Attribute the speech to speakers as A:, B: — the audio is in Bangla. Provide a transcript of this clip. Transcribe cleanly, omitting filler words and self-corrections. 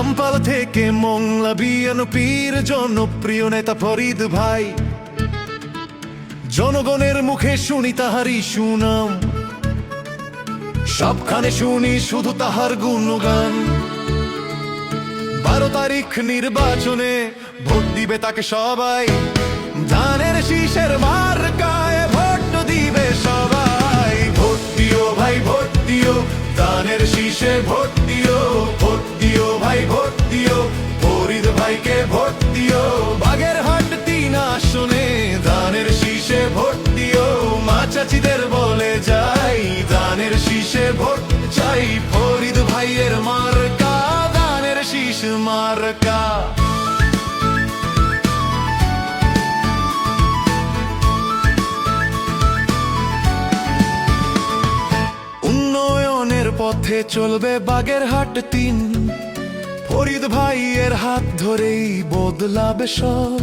A: রামপাল থেকে মংলা বিএনপির জনপ্রিয় নেতা ফরিদ ভাই, জনগণের মুখে শুনি তাহারই সুনাম, সবখানে শুনি শুধু তাহার গুণগান। 12 তারিখ নির্বাচনে ভোট দিবে তাকে সবাই, ধানের শীষের মার্কায় ভোট দিবে সবাই। ভোট দিও ভাই ভোট দিও, ধানের শীষে ভোট দিও, ভোট দিও ভাই ভোট দিও, ফরিদ ভাইকে ভোট দিও। বাগেরহাট 3 আসনে ধানের শীষে ভোট দিও, মা চাচিদের বলে যাই ধানের শীষে ভোট চাই। ফরিদ ভাইয়ের মার্কা ধানের শীষ মার্কা। উন্নয়নের পথে চলবে বাগেরহাট 3, ফরিদ ভাইয়ের হাত ধরেই বদলাবে সব।